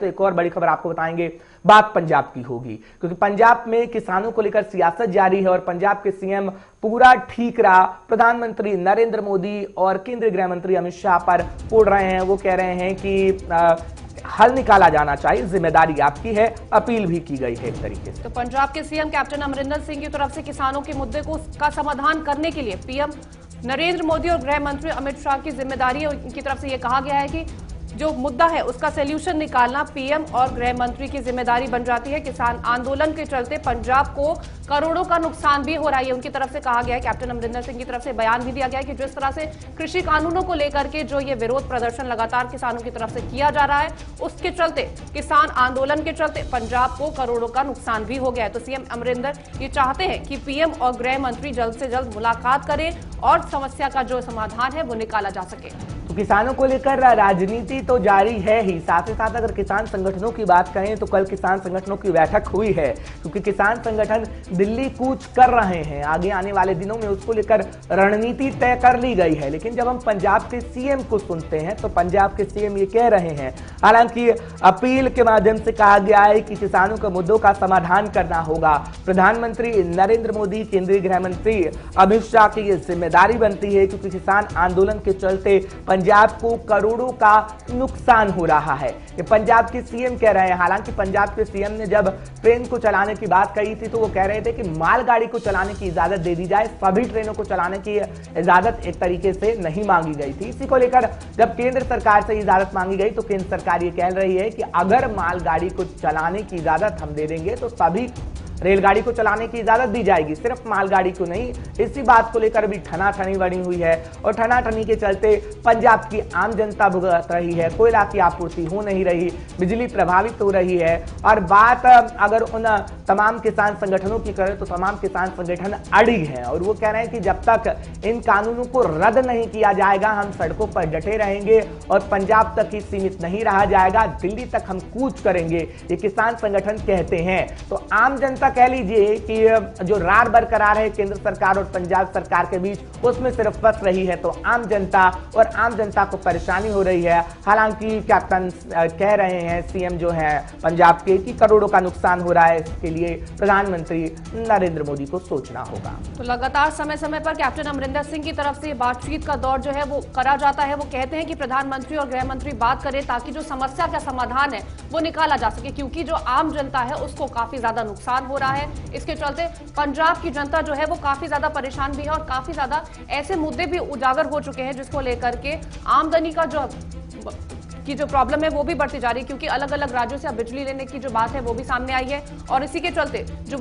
तो एक और बड़ी खबर आपको बताएंगे। बात पंजाब की होगी क्योंकि पंजाब में किसानों को लेकर सियासत जारी है और पंजाब के सीएम पूरा ठीक रहा प्रधानमंत्री नरेंद्र मोदी और केंद्रीय गृह मंत्री अमित शाह पर फोड़ रहे हैं। वो कह रहे हैं कि हल निकाला जाना चाहिए, जिम्मेदारी आपकी है, अपील भी की गई है एक तरीके से। तो पंजाब के सीएम कैप्टन अमरिंदर सिंह की तरफ से किसानों के मुद्दे का समाधान करने के लिए पीएम नरेंद्र मोदी और गृह मंत्री अमित शाह की जिम्मेदारी है। उनकी तरफ से यह कहा गया है कि जो मुद्दा है उसका सॉल्यूशन निकालना पीएम और गृह मंत्री की जिम्मेदारी बन जाती है। किसान आंदोलन के चलते पंजाब को करोड़ों का नुकसान भी हो रहा है, उनकी तरफ से कहा गया है। कैप्टन अमरिंदर सिंह की तरफ से बयान भी दिया गया है कि जिस तरह से कृषि कानूनों को लेकर के जो ये विरोध प्रदर्शन लगातार किसानों की तरफ से किया जा रहा है, उसके चलते किसान आंदोलन के चलते पंजाब को करोड़ों का नुकसान भी हो गया है। तो सीएम अमरिंदर ये चाहते हैं कि पीएम और गृह मंत्री जल्द से जल्द मुलाकात करें और समस्या का जो समाधान है वो निकाला जा सके। तो किसानों को लेकर राजनीति तो जारी है ही, साथ ही साथ अगर किसान संगठनों की बात करें तो कल किसान संगठनों की बैठक हुई है क्योंकि किसान संगठन दिल्ली कूच कर रहे हैं। आगे आने वाले दिनों में उसको लेकर रणनीति तय कर ली गई है। लेकिन जब हम पंजाब के सीएम को सुनते हैं तो पंजाब के सीएम ये कह रहे हैं, हालांकि अपील के माध्यम से कहा गया है कि किसानों के मुद्दों का समाधान करना होगा। प्रधानमंत्री नरेंद्र मोदी, केंद्रीय गृह मंत्री अमित शाह की यह जिम्मेदारी बनती है क्योंकि किसान आंदोलन के चलते पंजाब को करोड़ों का नुकसान हो रहा है। ये पंजाब के सीएम कह रहे हैं। हालांकि पंजाब के सीएम ने जब ट्रेन को चलाने की बात कही थी तो वो कह रहे थे कि मालगाड़ी को चलाने की इजाजत दे दी जाए, सभी ट्रेनों को चलाने की इजाजत एक तरीके से नहीं मांगी गई थी। इसी को लेकर जब केंद्र सरकार से इजाजत मांगी गई तो केंद्र सरकार ये कह रही है कि अगर मालगाड़ी को चलाने की इजाजत हम दे देंगे तो सभी रेलगाड़ी को चलाने की इजाजत दी जाएगी, सिर्फ मालगाड़ी को नहीं। इसी बात को लेकर भी ठनाठनी बनी हुई है और ठनाठनी के चलते पंजाब की आम जनता भुगत रही है, कोयला की आपूर्ति हो नहीं रही, बिजली प्रभावित हो रही है। और बात अगर उन तमाम किसान संगठनों की करें तो तमाम किसान संगठन अड़ी हैं और वो कह रहे हैं कि जब तक इन कानूनों को रद्द नहीं किया जाएगा हम सड़कों पर डटे रहेंगे और पंजाब तक ही सीमित नहीं रहा जाएगा, दिल्ली तक हम कूच करेंगे, ये किसान संगठन कहते हैं। तो आम जनता कह लीजिए कि जो रार बरकरार है केंद्र सरकार और पंजाब सरकार के बीच, उसमें सिर्फ फंस रही है। तो आम जनता को परेशानी हो रही है। हालांकि कैप्टन कह रहे हैं, सीएम जो है पंजाब के, कि करोड़ों का नुकसान हो रहा है, इसके लिए प्रधानमंत्री नरेंद्र मोदी को सोचना होगा। तो लगातार समय समय पर कैप्टन अमरिंदर सिंह की तरफ से बातचीत का दौर जो है वो करा जाता है। वो कहते हैं कि प्रधानमंत्री और गृह मंत्री बात करें ताकि जो समस्या का समाधान है वो निकाला जा सके, क्योंकि जो आम जनता है उसको काफी ज्यादा नुकसान हो रहा है। इसके चलते पंजाब की जनता जो है वो काफी ज्यादा परेशान भी है और काफी ज्यादा ऐसे मुद्दे भी उजागर हो चुके हैं जिसको लेकर के आमदनी का जो प्रॉब्लम है वो भी बढ़ती जा रही है, क्योंकि अलग अलग राज्यों से अब बिजली लेने की जो बात है वो भी सामने आई है और इसी के चलते जो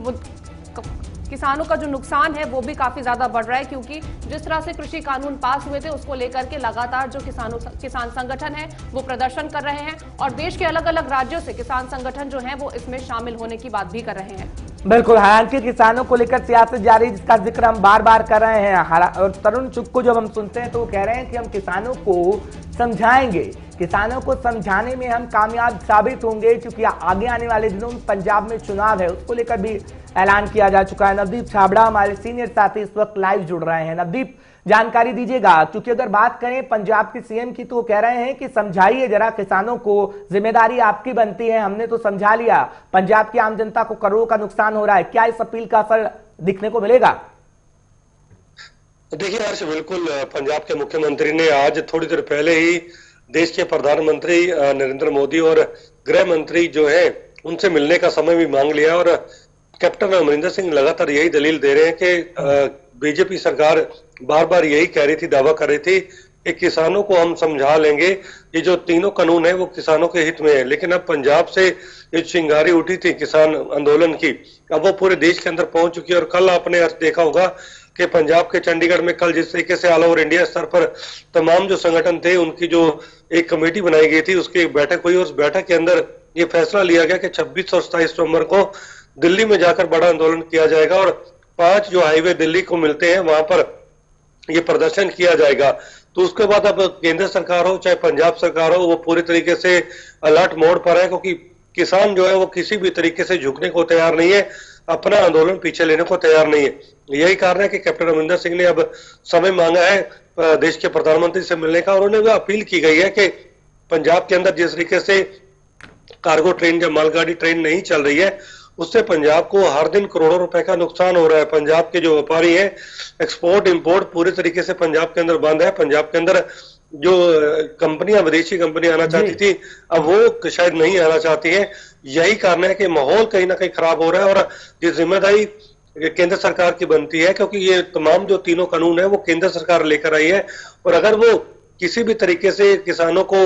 किसानों का जो नुकसान है वो भी काफी ज्यादा बढ़ रहा है, क्योंकि जिस तरह से कृषि कानून पास हुए थे उसको लेकर के लगातार जो किसान संगठन है वो प्रदर्शन कर रहे हैं और देश के अलग अलग राज्यों से किसान संगठन जो है वो इसमें शामिल होने की बात भी कर रहे हैं। बिल्कुल, हालांकि किसानों को लेकर सियासत जारी, जिसका जिक्र हम बार बार कर रहे हैं। और तरुण चुग को जब हम सुनते हैं तो वो कह रहे हैं कि हम किसानों को समझाएंगे, किसानों को समझाने में हम कामयाब साबित होंगे, क्योंकि आगे आने वाले दिनों में पंजाब में चुनाव है, उसको लेकर भी ऐलान किया जा चुका है। नवदीप छाबड़ा हमारे सीनियर साथी इस वक्त लाइव जुड़ रहे हैं। नवदीप, जानकारी दीजिएगा, क्योंकि अगर बात करें पंजाब के सीएम की तो वो कह रहे हैं कि समझाइए जरा किसानों को, जिम्मेदारी आपकी बनती है, हमने तो समझा लिया, पंजाब की आम जनता को करोड़ों का नुकसान हो रहा है। क्या इस अपील का असर दिखने को मिलेगा? देखिए हर्ष, बिल्कुल पंजाब के मुख्यमंत्री ने आज थोड़ी देर पहले ही देश के प्रधानमंत्री नरेंद्र मोदी और गृह मंत्री जो है उनसे मिलने का समय भी मांग लिया और कैप्टन अमरिंदर सिंह लगातार यही दलील दे रहे हैं कि बीजेपी सरकार बार बार यही कह रही थी, दावा कर रही थी कि किसानों को हम समझा लेंगे, ये जो तीनों कानून है वो किसानों के हित में है। लेकिन अब पंजाब से ये चिंगारी उठी थी किसान आंदोलन की, अब वो पूरे देश के अंदर पहुंच चुकी है। और कल आपने देखा होगा कि पंजाब के चंडीगढ़ में कल जिस तरीके से ऑल ओवर इंडिया स्तर पर तमाम जो संगठन थे उनकी जो एक कमेटी बनाई गई थी उसकी एक बैठक हुई और उस बैठक के अंदर ये फैसला लिया गया कि 26 और 27 नवंबर को दिल्ली में जाकर बड़ा आंदोलन किया जाएगा और 5 जो हाईवे दिल्ली को मिलते हैं वहां पर ये प्रदर्शन किया जाएगा। तो उसके बाद अब केंद्र सरकार हो चाहे पंजाब सरकार हो, वो पूरी तरीके से अलर्ट मोड पर है, क्योंकि किसान जो है वो किसी भी तरीके से झुकने को तैयार नहीं है, अपना आंदोलन पीछे लेने को तैयार नहीं है। यही कारण है कि कैप्टन अमरिंदर सिंह ने अब समय मांगा है देश के प्रधानमंत्री से मिलने का और उन्हें अपील की गई है कि पंजाब के अंदर जिस तरीके से कार्गो ट्रेन या मालगाड़ी ट्रेन नहीं चल रही है, उससे पंजाब को हर दिन करोड़ों रुपए का नुकसान हो रहा है। पंजाब के जो व्यापारी हैं, एक्सपोर्ट इंपोर्ट पूरे तरीके से पंजाब के अंदर बंद है। पंजाब के अंदर जो कंपनियां, विदेशी कंपनी आना चाहती थी, अब वो शायद नहीं आना चाहती है। यही कारण है कि माहौल कहीं ना कहीं खराब हो रहा है, और ये जिम्मेदारी केंद्र सरकार की बनती है, क्योंकि ये तमाम जो तीनों कानून है वो केंद्र सरकार लेकर आई है, और अगर वो किसी भी तरीके से किसानों को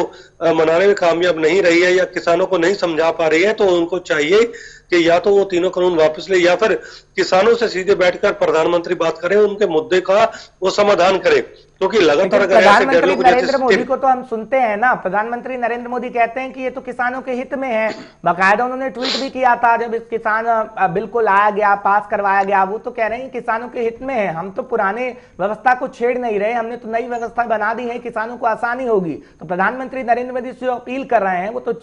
मनाने में कामयाब नहीं रही है या किसानों को नहीं समझा पा रही है, तो उनको चाहिए कि या तो वो तीनों कानून वापस ले, या फिर किसानों से सीधे बैठकर प्रधानमंत्री बात करें, उनके मुद्दे का वो समाधान करे। क्योंकि लगातार अगर ऐसे प्रधानमंत्री नरेंद्र मोदी को तो हम सुनते हैं ना, प्रधानमंत्री नरेंद्र मोदी कहते हैं कि ये तो किसानों के हित में है। बाकायदा उन्होंने ट्वीट भी किया था जब इस किसान बिल लाया गया, पास करवाया गया, वो तो कह रहे हैं किसानों के हित में है, हम तो पुराने व्यवस्था को छेड़ नहीं रहे, हमने तो नई व्यवस्था बना दी है, किसानों को आसानी होगी। तो प्रधानमंत्री नरेंद्र मोदी से अपील कर रहे हैं, वो तो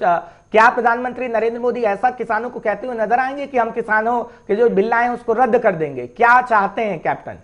क्या प्रधानमंत्री नरेंद्र मोदी ऐसा किसानों को कहते हुए नजर आएंगे कि हम किसानों के जो बिल आए उसको रद्द कर देंगे? क्या चाहते हैं कैप्टन?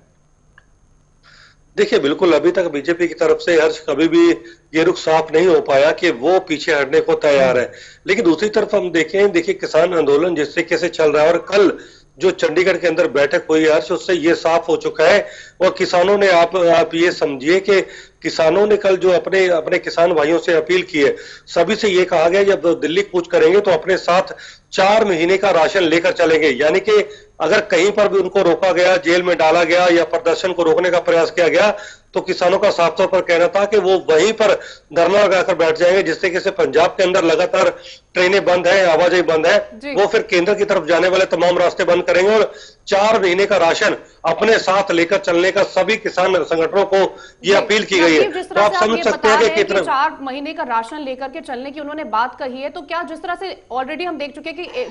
देखिए, बिल्कुल अभी तक बीजेपी की तरफ से हर्ष कभी भी ये रुख साफ नहीं हो पाया कि वो पीछे हटने को तैयार है। लेकिन दूसरी तरफ हम देखिए किसान आंदोलन जिस तरीके से चल रहा है, और कल जो चंडीगढ़ के अंदर बैठक हुई हर्ष, उससे ये साफ हो चुका है। और किसानों ने आप ये समझिए कि किसानों ने कल जो अपने किसान भाइयों से अपील की है, सभी से ये कहा गया जब दिल्ली कूच करेंगे तो अपने साथ 4 महीने का राशन लेकर चलेंगे। यानी कि अगर कहीं पर भी उनको रोका गया, जेल में डाला गया या प्रदर्शन को रोकने का प्रयास किया गया, तो किसानों का साफ तौर पर कहना था कि वो वहीं पर धरना लगाकर बैठ जाएंगे। जिस तरीके से पंजाब के अंदर लगातार ट्रेनें बंद है, आवाजाही बंद है, वो फिर केंद्र की तरफ जाने वाले तमाम रास्ते बंद करेंगे, और 4 महीने का राशन अपने साथ लेकर चलने का सभी किसान संगठनों को ये अपील की गई है। तो आप समझ सकते हैं कि कितना 4 महीने का राशन लेकर के चलने की उन्होंने बात कही है। तो क्या जिस तरह से ऑलरेडी हम देख चुके हैं कि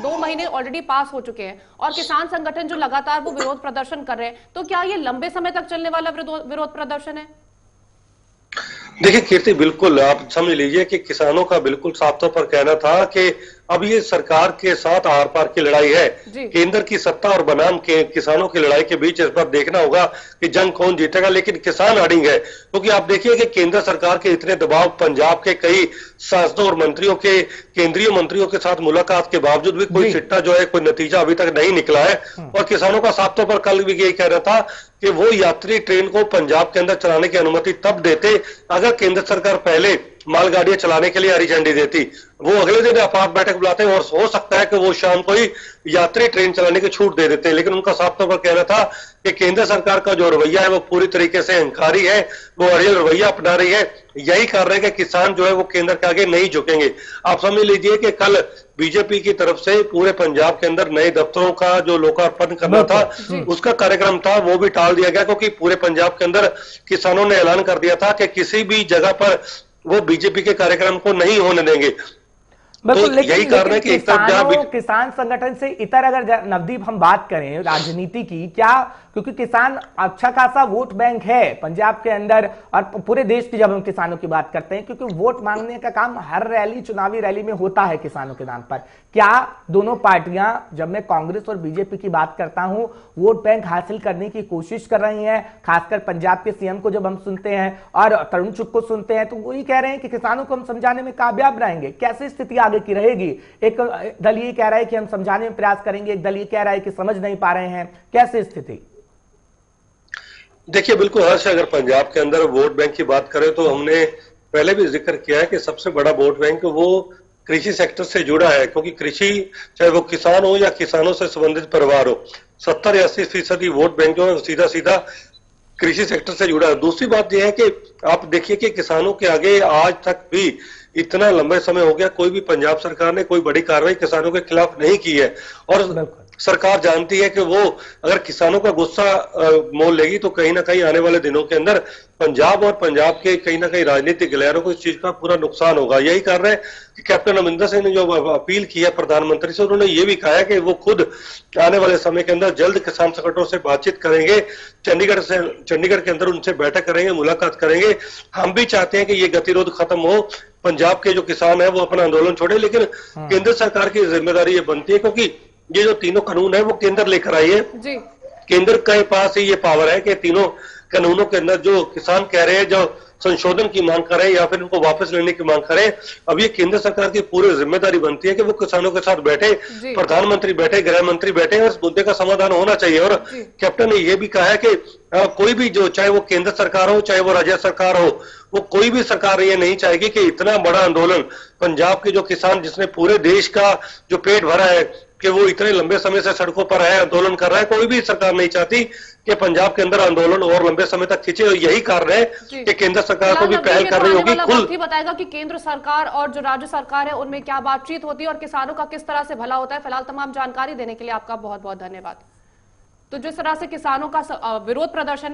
2 महीने ऑलरेडी पास हो चुके हैं, और किसान संगठन जो लगातार वो विरोध प्रदर्शन कर रहे हैं, तो क्या ये लंबे समय तक चलने वाला विरोध प्रदर्शन है? देखिए कीर्ति, बिल्कुल आप समझ लीजिए कि किसानों का बिल्कुल साफ तौर पर कहना था कि अब ये सरकार के साथ आर पार की लड़ाई है, केंद्र की सत्ता और बनाम के किसानों की लड़ाई के बीच। इस पर देखना होगा कि जंग कौन जीतेगा, लेकिन किसान अड़िंग है। क्योंकि आप देखिए कि केंद्र सरकार के इतने दबाव, पंजाब के कई सांसदों और मंत्रियों के, केंद्रीय मंत्रियों के साथ मुलाकात के बावजूद भी कोई सिट्टा जो है, कोई नतीजा अभी तक नहीं निकला है। और किसानों का साफ तौर पर कल भी यही कह रहा था कि वो यात्री ट्रेन को पंजाब के अंदर चलाने की अनुमति तब देते अगर केंद्र सरकार पहले मालगाड़ियां चलाने के लिए हरी झंडी देती। वो अगले दिन आपात बैठक बुलाते हैं, और हो सकता है कि वो शाम को ही यात्री ट्रेन चलाने की छूट दे देते हैं। लेकिन उनका साफ तौर पर कहना था कि केंद्र सरकार का जो रवैया है वो पूरी तरीके से अहंकारी है, वो अड़ियल रवैया अपना रही है। यही कारण है कि किसान जो है वो केंद्र के आगे नहीं झुकेंगे। आप समझ लीजिए कि कल बीजेपी की तरफ से पूरे पंजाब के अंदर नए दफ्तरों का जो लोकार्पण करना था, उसका कार्यक्रम था, वो भी टाल दिया गया, क्योंकि पूरे पंजाब के अंदर किसानों ने ऐलान कर दिया था कि किसी भी जगह पर वो बीजेपी के कार्यक्रम को नहीं होने देंगे। तो यही कारण है कि किसान संगठन से इतर अगर नवदीप हम बात करें राजनीति की, क्या क्योंकि किसान अच्छा खासा वोट बैंक है पंजाब के अंदर और पूरे देश की, जब हम किसानों की बात करते हैं, क्योंकि वोट मांगने का काम हर रैली, चुनावी रैली में होता है किसानों के नाम पर। क्या दोनों पार्टियां, जब मैं कांग्रेस और बीजेपी की बात करता हूं, वोट बैंक हासिल करने की कोशिश कर रही हैं? खासकर पंजाब के सीएम को जब हम सुनते हैं और तरुण चुग को सुनते हैं, तो वही कह रहे हैं कि किसानों को हम समझाने में कामयाब रहेंगे। कैसी स्थिति आगे की रहेगी? एक दल ये कह रहा है कि हम समझाने में प्रयास करेंगे, एक दल ये कह रहा है कि समझ नहीं पा रहे हैं। कैसी स्थिति? देखिए, बिल्कुल हर्ष, अगर पंजाब के अंदर वोट बैंक की बात करें तो हमने पहले भी जिक्र किया है कि सबसे बड़ा वोट बैंक वो कृषि सेक्टर से जुड़ा है। क्योंकि कृषि, चाहे वो किसान हो या किसानों से संबंधित परिवार हो, 70 या 80% वोट बैंक जो है सीधा सीधा कृषि सेक्टर से जुड़ा है। दूसरी बात यह है कि आप देखिए कि किसानों के आगे आज तक भी इतना लंबे समय हो गया, कोई भी पंजाब सरकार ने कोई बड़ी कार्रवाई किसानों के खिलाफ नहीं की है। और सरकार जानती है कि वो अगर किसानों का गुस्सा मोल लेगी तो कहीं ना कहीं आने वाले दिनों के अंदर पंजाब और पंजाब के कहीं ना कहीं राजनीतिक गिलहरों को इस चीज का पूरा नुकसान होगा। यही कारण है कि कैप्टन अमरिंदर सिंह ने जो अपील की है प्रधानमंत्री से, उन्होंने ये भी कहा है कि वो खुद आने वाले समय के अंदर जल्द किसान संगठनों से बातचीत करेंगे, चंडीगढ़ के अंदर उनसे बैठक करेंगे, मुलाकात करेंगे। हम भी चाहते हैं कि ये गतिरोध खत्म हो, पंजाब के जो किसान है वो अपना आंदोलन छोड़े, लेकिन केंद्र सरकार की जिम्मेदारी ये बनती है, क्योंकि ये जो तीनों कानून है वो केंद्र लेकर आई है। केंद्र के पास ही ये पावर है कि तीनों कानूनों के अंदर जो किसान कह रहे हैं, जो संशोधन की मांग करें या फिर उनको वापस लेने की मांग करें। अब ये केंद्र सरकार की पूरी जिम्मेदारी बनती है कि वो किसानों के साथ बैठे, प्रधानमंत्री बैठे, गृह मंत्री बैठे और इस मुद्दे का समाधान होना चाहिए। और कैप्टन ने यह भी कहा है कि कोई भी जो, चाहे वो केंद्र सरकार हो चाहे वो राज्य सरकार हो, वो कोई भी सरकार ये नहीं चाहेगी कि इतना बड़ा आंदोलन पंजाब के जो किसान, जिसने पूरे देश का जो पेट भरा है, कि वो इतने लंबे समय से सड़कों पर है, आंदोलन कर रहा है। कोई भी सरकार नहीं चाहती कि पंजाब के अंदर आंदोलन और लंबे समय तक खींचे, और यही कारण है कि केंद्र सरकार को भी पहल कर रही होगी। खुद ही बताएगा कि केंद्र सरकार और जो राज्य सरकार है उनमें क्या बातचीत होती है और किसानों का किस तरह से भला होता है। फिलहाल तमाम जानकारी देने के लिए आपका बहुत बहुत धन्यवाद। तो जिस तरह से किसानों का विरोध प्रदर्शन